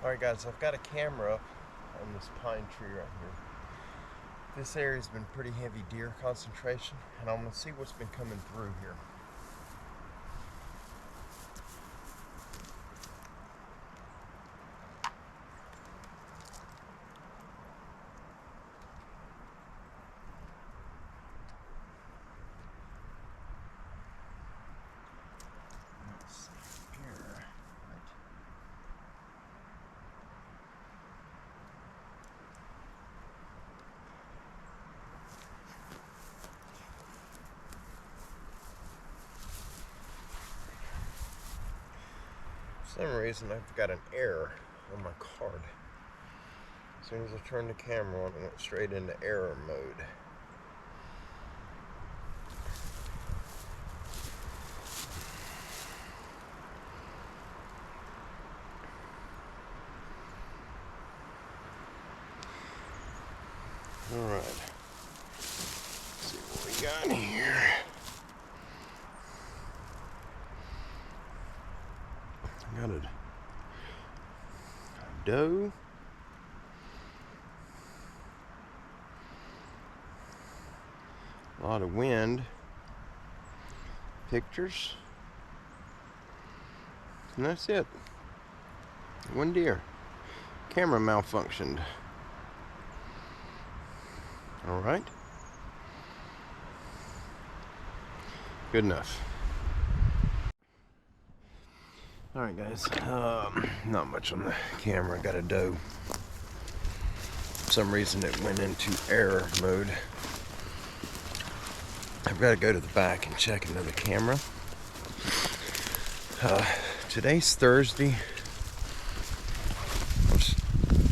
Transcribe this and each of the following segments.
Alright guys, I've got a camera up on this pine tree right here. This area's been pretty heavy deer concentration, and I'm gonna see what's been coming through here. Let's see here. Right. For some reason I've got an error on my card. As soon as I turned the camera on, it went straight into error mode. Alright. See what we got here. Got a doe. A lot of wind. Pictures. And that's it. One deer. Camera malfunctioned. Alright. Good enough. Alright guys, not much on the camera. Got a doe. For some reason it went into error mode. I've got to go to the back and check another camera. Today's Thursday.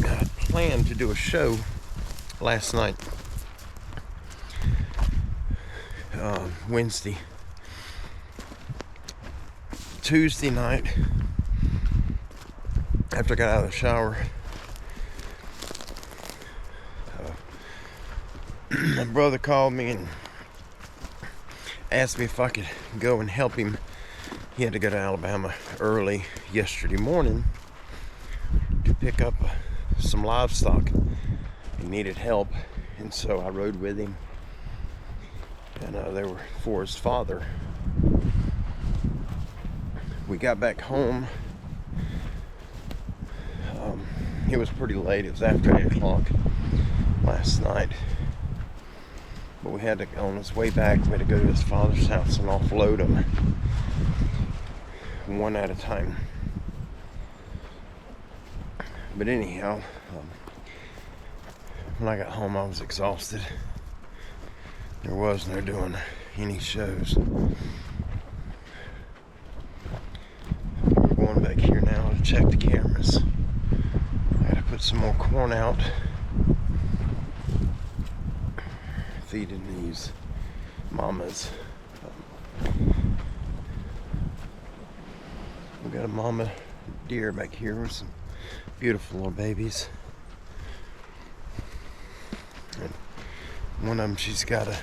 I planned to do a show last night. Wednesday. Tuesday night, after I got out of the shower, my brother called me and asked me if I could go and help him. He had to go to Alabama early yesterday morning to pick up some livestock. He needed help, and so I rode with him, and they were for his father. We got back home. It was pretty late. It was after 8 o'clock last night. But we had to, on his way back, we had to go to his father's house and offload them one at a time. But anyhow, when I got home, I was exhausted. There was no doing any shows. We're going back here now to check the cameras. I gotta put some more corn out. Feeding these mamas. We got a mama deer back here with some beautiful little babies. And one of them, she's got a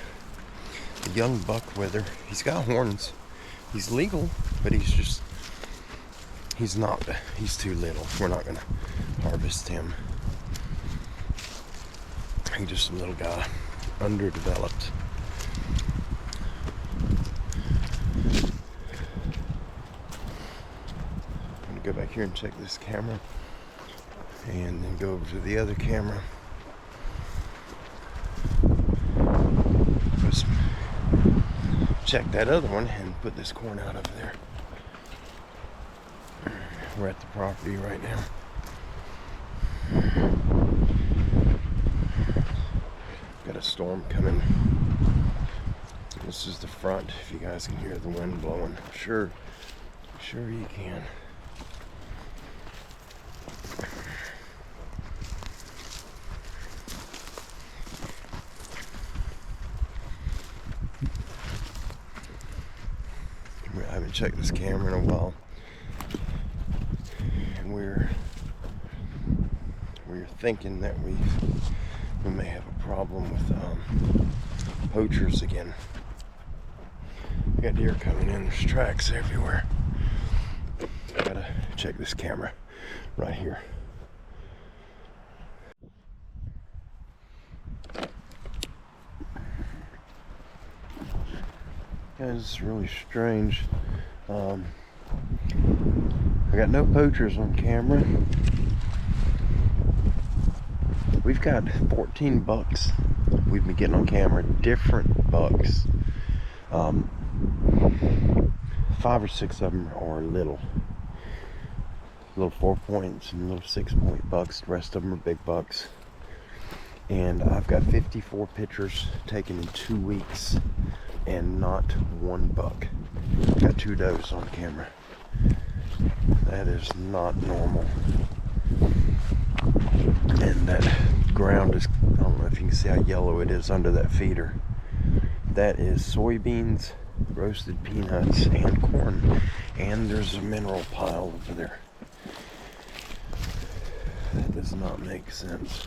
young buck with her. He's got horns. He's legal, but he's too little. We're not gonna harvest him. He's just a little guy, underdeveloped. I'm gonna go back here and check this camera, and then go over to the other camera. Check that other one and put this corn out over there. We're at the property right now. Got a storm coming. This is the front, if you guys can hear the wind blowing. Sure you can. I haven't checked this camera in a while. And we're thinking that we may have a problem with poachers again. We got deer coming in. There's tracks everywhere. Gotta check this camera right here. It's really strange. I got no poachers on camera. We've got 14 bucks we've been getting on camera, different bucks. 5 or 6 of them are little 4 points and little 6 point bucks. The rest of them are big bucks. And I've got 54 pictures taken in 2 weeks and not one buck. Got 2 does on camera. That is not normal. And that ground is, I don't know if you can see how yellow it is under that feeder. That is soybeans, roasted peanuts, and corn. And there's a mineral pile over there. That does not make sense.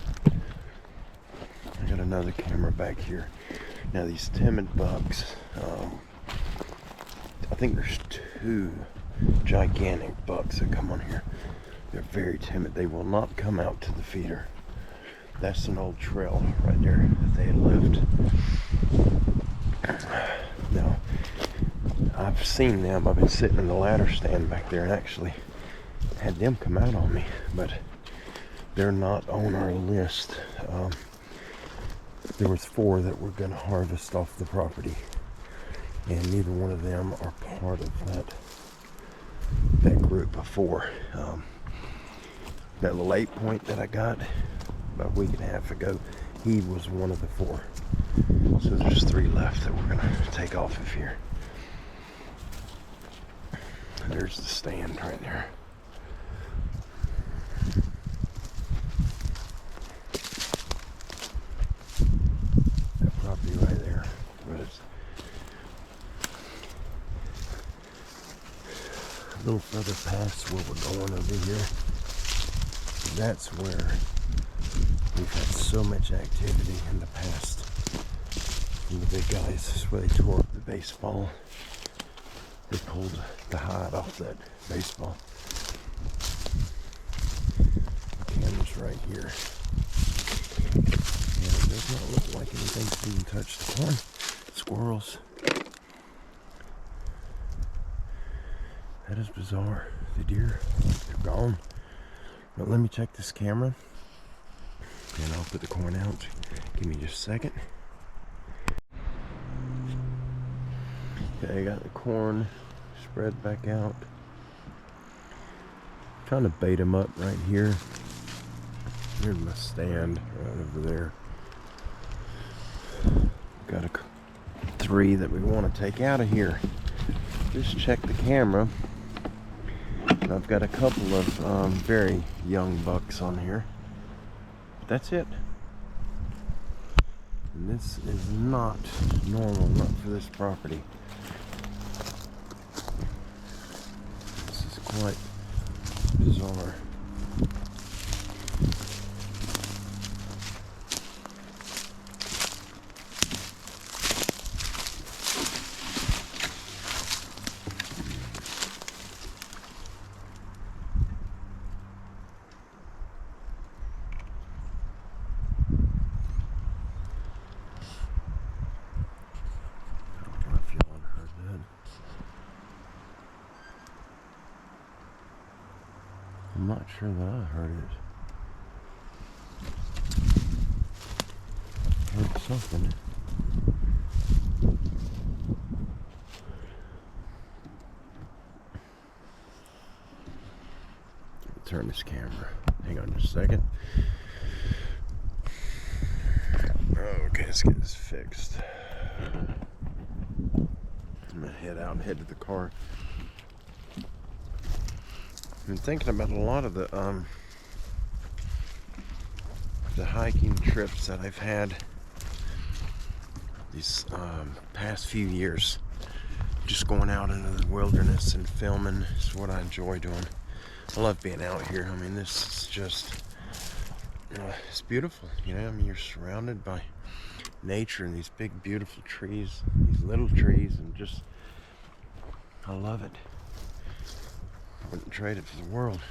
I got another camera back here. Now these timid bucks, I think there's 2 gigantic bucks that come on here. They're very timid. They will not come out to the feeder. That's an old trail right there that they had left. Now, I've seen them. I've been sitting in the ladder stand back there and actually had them come out on me, but they're not on our list. There was 4 that were going to harvest off the property, and neither one of them are part of that group of 4. That little 8 point that I got about a week and a half ago, he was one of the 4. So there's 3 left that we're going to take off of here. There's the stand right there. That property right there. But it's a little further past where we're going over here. That's where we've had so much activity in the past. And the big guys, that's where they tore up the baseball. They pulled the hide off that baseball. The camera's right here. And it does not look like anything's being touched. The corn, squirrels. That is bizarre. The deer, they're gone. But let me check this camera. And I'll put the corn out. Give me just a second. Okay, I got the corn spread back out. I'm trying to bait them up right here. Here's my stand right over there. Got 3 that we want to take out of here. Just check the camera. I've got a couple of very young bucks on here. That's it. And this is not normal, not for this property. This is quite bizarre. I'm not sure that I heard it. I heard something. Turn this camera. Hang on just a second. Okay, let's get this fixed. I'm gonna head out and head to the car. I've been thinking about a lot of the hiking trips that I've had these past few years. Just going out into the wilderness and filming is what I enjoy doing. I love being out here. I mean, this is just, it's beautiful. You know, I mean, you're surrounded by nature and these big, beautiful trees, these little trees, and just, I love it. Wouldn't trade it for the world.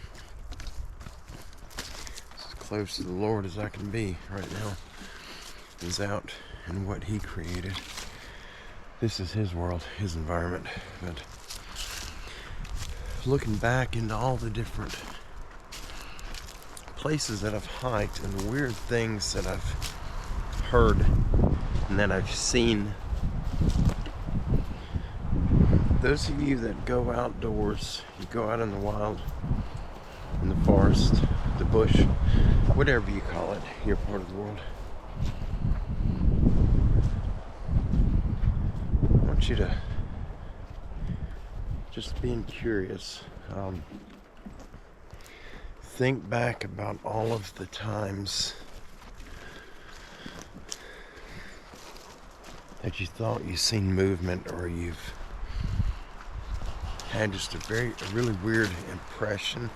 It's as close to the Lord as I can be right now. Is out in what He created. this is his world, his environment. But looking back into all the different places that I've hiked and the weird things that I've heard and that I've seen, those of you that go outdoors, you go out in the wild, in the forest, the bush, whatever you call it, your part of the world, I want you to just being curious. Think back about all of the times that you thought you seen movement, or you've had just a really weird impression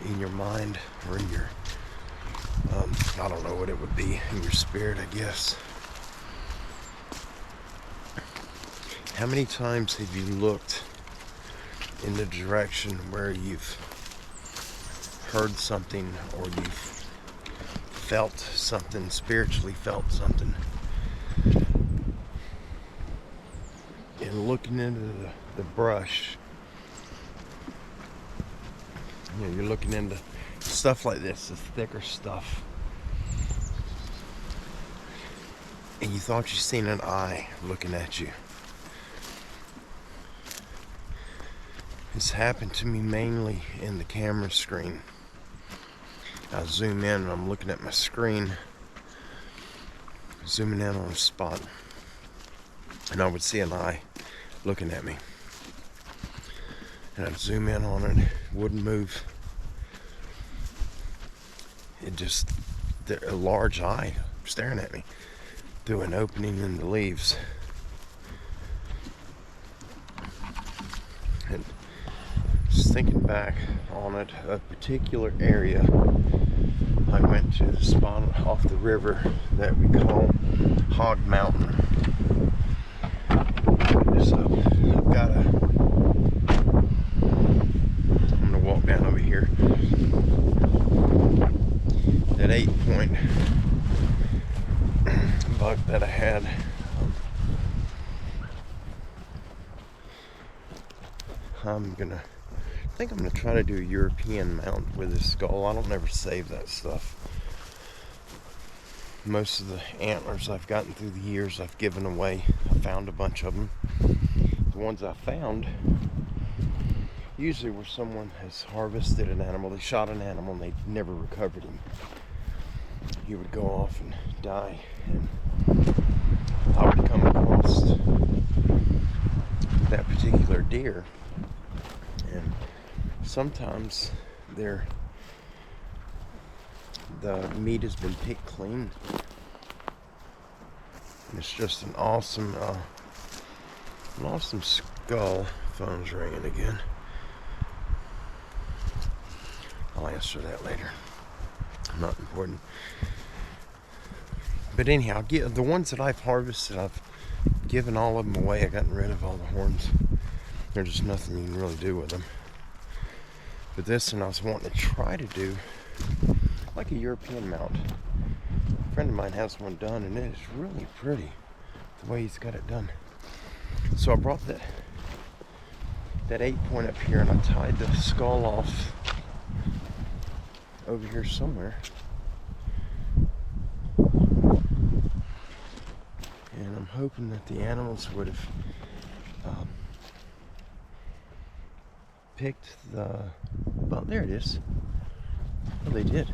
in your mind, or in your, I don't know what it would be, in your spirit, I guess. How many times have you looked in the direction where you've heard something, or you've felt something, spiritually felt something, and looking into the brush, you know, you're looking into stuff like this thicker stuff, and you thought you seen an eye looking at you. It's happened to me mainly in the camera screen. I zoom in and I'm looking at my screen, zooming in on a spot, and I would see an eye looking at me. And I'd zoom in on it, wouldn't move. It just, a large eye staring at me through an opening in the leaves. And just thinking back on it, a particular area, I went to the spot off the river that we call Hog Mountain. So I've got I'm gonna walk down over here. That 8-point buck that I had, I think I'm gonna try to do a European mount with his skull. I don't ever save that stuff. Most of the antlers I've gotten through the years I've given away. I found a bunch of them. The ones I found usually where someone has harvested an animal, they shot an animal and they never recovered him. He would go off and die, and I would come across that particular deer, and sometimes the meat has been picked clean, and it's just an awesome skull. Phone's ringing again. I'll answer that later. Not important. But anyhow, the ones that I've harvested, I've given all of them away. I've gotten rid of all the horns. There's just nothing you can really do with them. But this one I was wanting to try to do like a European mount. A friend of mine has one done, and it is really pretty the way he's got it done. So I brought that 8-point up here, and I tied the skull off over here somewhere. And I'm hoping that the animals would have picked well, there it is. Well, they did.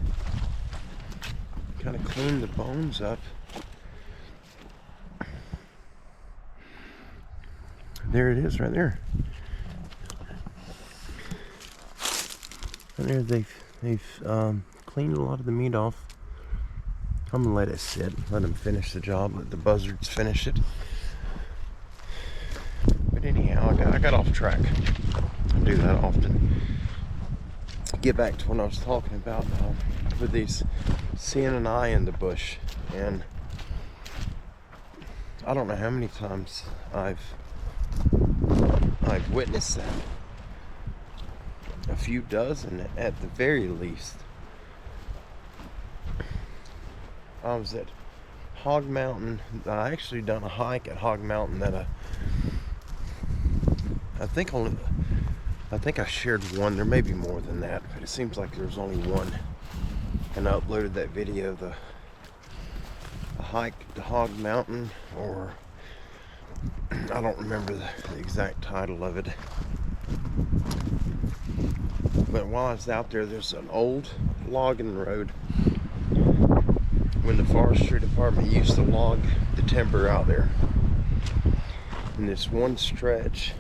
Kind of cleaned the bones up. There it is, right there. And there they've cleaned a lot of the meat off. I'm gonna let it sit, let them finish the job, let the buzzards finish it. But anyhow, I got off track. I do that often. Get back to what I was talking about with these, seeing an eye in the bush, and I don't know how many times I've witnessed that. A few dozen at the very least. I was at Hog Mountain. I actually done a hike at Hog Mountain that I think I shared one. There may be more than that, but it seems like there's only one. And I uploaded that video, the hike to Hog Mountain, or I don't remember the exact title of it. But while I was out there, there's an old logging road. When the forestry department used to log the timber out there. In this one stretch,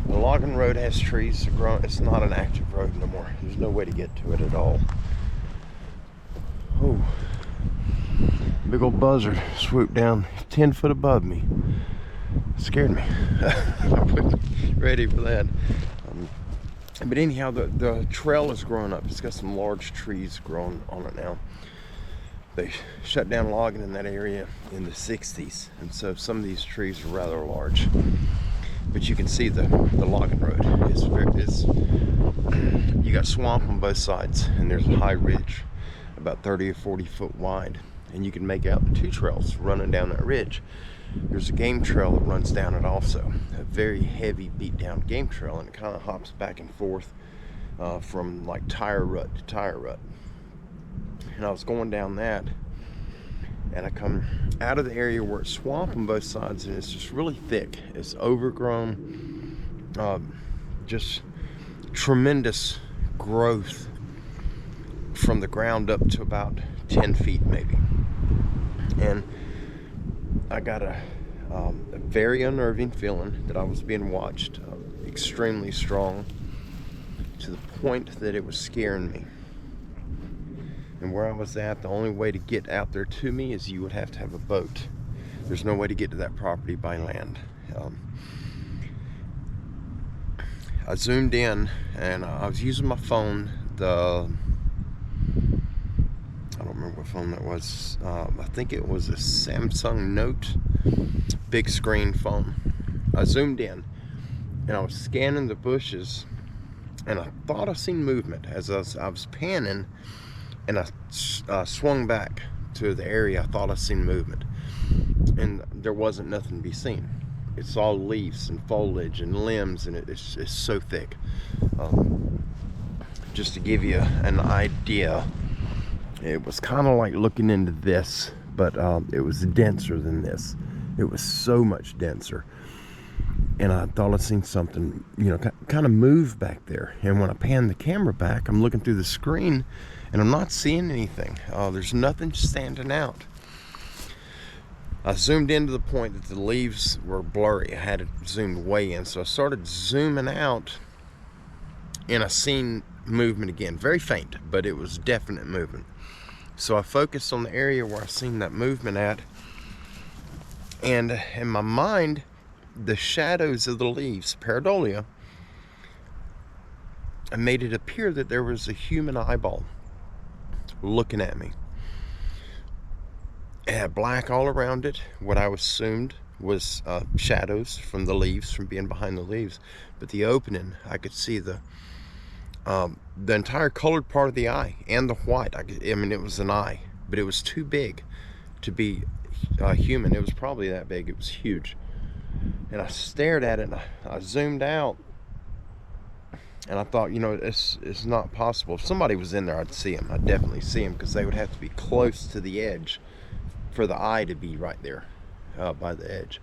the logging road has trees growing. It's not an active road no more. There's no way to get to it at all. Oh, big old buzzard swooped down 10 foot above me. Scared me. I wasn't ready for that. But anyhow, the trail is growing up. It's got some large trees growing on it now. They shut down logging in that area in the 60s, and so some of these trees are rather large. But you can see the logging road. You got swamp on both sides, and there's a high ridge about 30 or 40 foot wide, and you can make out the two trails running down that ridge. There's a game trail that runs down it also, a very heavy beat down game trail, and it kind of hops back and forth from like tire rut to tire rut. And I was going down that, and I come out of the area where it's swamp on both sides, and it's just really thick. It's overgrown, just tremendous growth from the ground up to about 10 feet maybe. And I got a very unnerving feeling that I was being watched, extremely strong, to the point that it was scaring me. And where I was at, the only way to get out there to me is you would have to have a boat. There's no way to get to that property by land. I zoomed in, and I was using my phone, I don't remember what phone that was. I think it was a Samsung Note, big screen phone. I zoomed in, and I was scanning the bushes, and I thought I seen movement as I was panning. And I swung back to the area I thought I seen movement, and there wasn't nothing to be seen. It's all leaves and foliage and limbs, and it's so thick. Just to give you an idea, it was kind of like looking into this, but it was denser than this. It was so much denser. And I thought I'd seen something, kind of move back there. And when I pan the camera back, I'm looking through the screen, and I'm not seeing anything. There's nothing standing out. I zoomed in to the point that the leaves were blurry. I had it zoomed way in, so I started zooming out, and I seen movement again. Very faint, but it was definite movement. So I focused on the area where I seen that movement at, and in my mind, the shadows of the leaves, pareidolia, made it appear that there was a human eyeball looking at me. It had black all around it. What I assumed was shadows from the leaves, from being behind the leaves. But the opening, I could see the entire colored part of the eye and the white. It was an eye, but it was too big to be human. It was probably that big. It was huge. And I stared at it, and I zoomed out, and I thought, it's not possible. If somebody was in there, I'd see him. I'd definitely see him, because they would have to be close to the edge for the eye to be right there by the edge.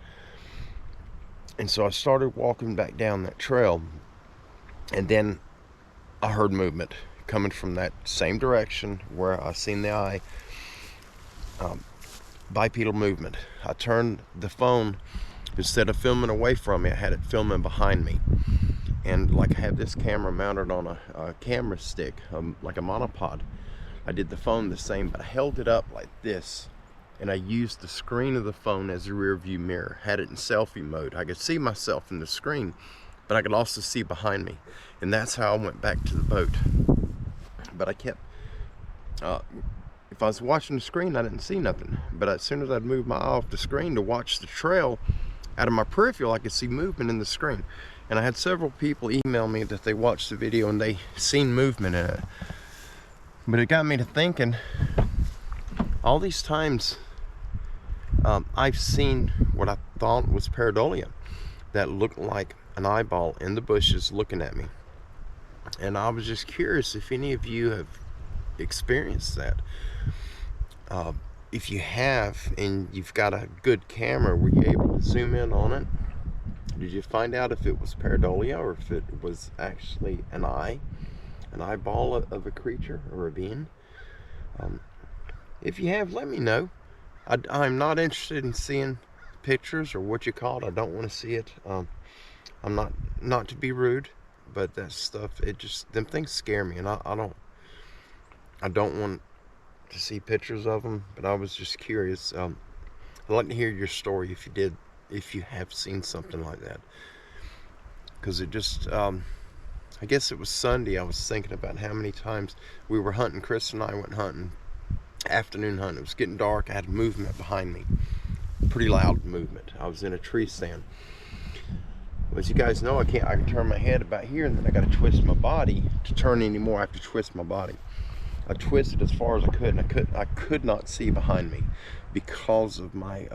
And so I started walking back down that trail, and then I heard movement coming from that same direction where I seen the eye. Bipedal movement. I turned the phone. Instead of filming away from me, I had it filming behind me. And like I have this camera mounted on a camera stick, like a monopod. I did the phone the same, but I held it up like this, and I used the screen of the phone as a rear view mirror. Had it in selfie mode. I could see myself in the screen, but I could also see behind me. And that's how I went back to the boat. But I kept, if I was watching the screen, I didn't see nothing. But as soon as I'd move my eye off the screen to watch the trail, out of my peripheral, I could see movement in the screen. And I had several people email me that they watched the video and they seen movement in it. But it got me to thinking, all these times I've seen what I thought was pareidolia that looked like an eyeball in the bushes looking at me. And I was just curious if any of you have experienced that. If you have, and you've got a good camera, were you able to zoom in on it? Did you find out if it was pareidolia or if it was actually an eyeball of a creature or a being? If you have, let me know. I'm not interested in seeing pictures or what you call it. I don't want to see it. I'm not to be rude, but that stuff, them things scare me, and I don't want to see pictures of them. But I was just curious. I'd like to hear your story if you have seen something like that, because it just I guess it was Sunday. I was thinking about how many times we were hunting. Chris and I went hunting, afternoon hunting. It was getting dark. I had movement behind me, pretty loud movement. I was in a tree stand. Well, as you guys know, I can turn my head about here, and then I got to twist my body to turn anymore. I have to twist my body. I twisted as far as I could, and I could not see behind me because of my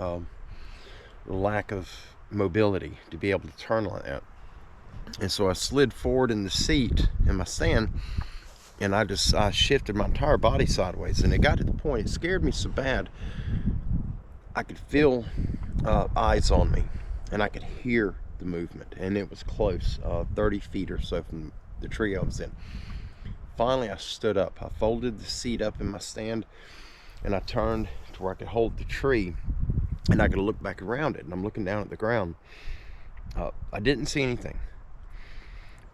lack of mobility to be able to turn like that. And so I slid forward in the seat in my stand, and I shifted my entire body sideways, and it got to the point, it scared me so bad, I could feel eyes on me, and I could hear the movement, and it was close, 30 feet or so from the tree I was in. Finally, I stood up. I folded the seat up in my stand, and I turned to where I could hold the tree, and I could look back around it, and I'm looking down at the ground. I didn't see anything.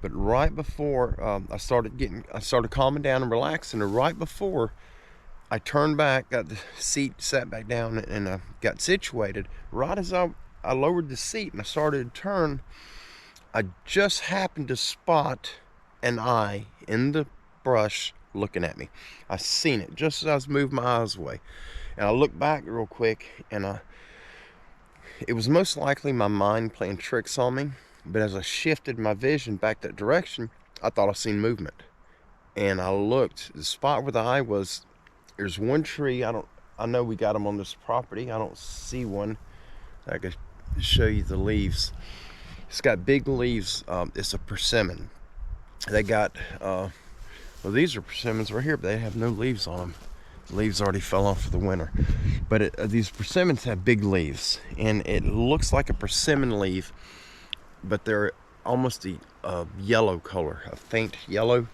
But right before I started calming down and relaxing, and right before I turned back, got the seat, sat back down, and got situated, right as I lowered the seat and I started to turn, I just happened to spot an eye in the brush looking at me. I seen it just as I was moving my eyes away. And I looked back real quick, and it was most likely my mind playing tricks on me. But as I shifted my vision back that direction, I thought I seen movement. And I looked, the spot where the eye was, there's one tree, I know we got them on this property. I don't see one. I could show you the leaves. It's got big leaves. It's a persimmon. They got, well, these are persimmons right here, but they have no leaves on them. The leaves already fell off for the winter. But these persimmons have big leaves, and it looks like a persimmon leaf, but they're almost a yellow color, a faint yellow.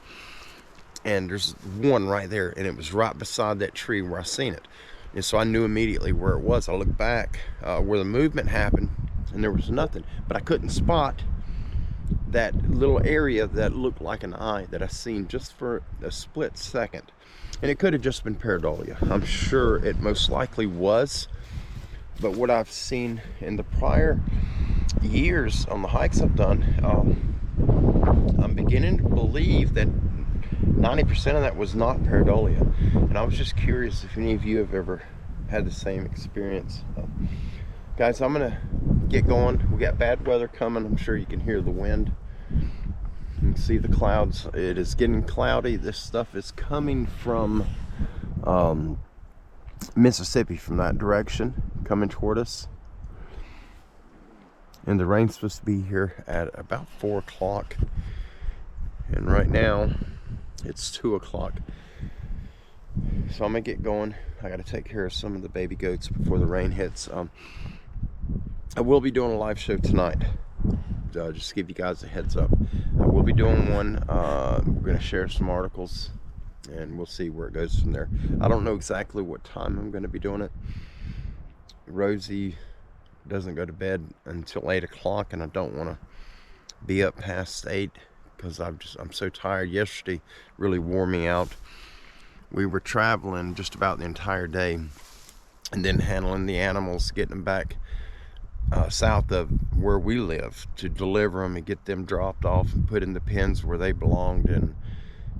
And there's one right there, and it was right beside that tree where I seen it. And so I knew immediately where it was. I looked back where the movement happened, and there was nothing. But I couldn't spot that little area that looked like an eye that I seen just for a split second. And it could have just been pareidolia. I'm sure it most likely was. But what I've seen in the prior years on the hikes I've done, I'm beginning to believe that 90% of that was not pareidolia. And I was just curious if any of you have ever had the same experience. Guys, I'm gonna get going. We got bad weather coming. I'm sure you can hear the wind. You can see the clouds. It is getting cloudy. This stuff is coming from Mississippi, from that direction, coming toward us. And the rain's supposed to be here at about 4 o'clock. And right now, it's 2 o'clock. So I'm gonna get going. I gotta take care of some of the baby goats before the rain hits. I will be doing a live show tonight. Just to give you guys a heads up. I will be doing one. We're gonna share some articles, and we'll see where it goes from there. I don't know exactly what time I'm gonna be doing it. Rosie doesn't go to bed until 8 o'clock, and I don't want to be up past 8 because I'm so tired. Yesterday really wore me out. We were traveling just about the entire day, and then handling the animals, getting them back south of where we live to deliver them and get them dropped off and put in the pens where they belonged, and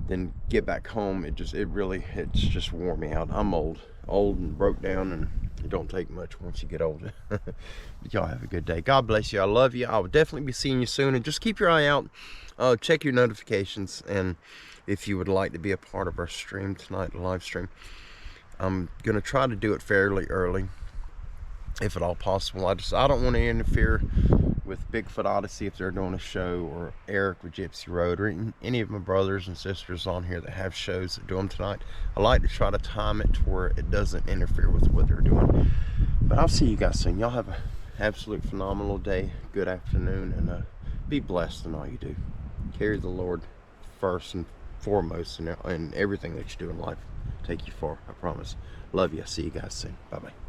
then get back home. It's just wore me out. I'm old and broke down, and it don't take much once you get older. But y'all have a good day. God bless you. I love you. I will definitely be seeing you soon, and just keep your eye out. Check your notifications, and if you would like to be a part of our stream tonight, live stream, I'm gonna try to do it fairly early, if at all possible. I don't want to interfere with Bigfoot Odyssey if they're doing a show, or Eric with Gypsy Road, or any of my brothers and sisters on here that have shows that do them tonight. I like to try to time it to where it doesn't interfere with what they're doing. But I'll see you guys soon. Y'all have an absolute phenomenal day, good afternoon, and be blessed in all you do. Carry the Lord first and foremost in everything that you do in life. Take you far, I promise. Love you. See you guys soon. Bye bye.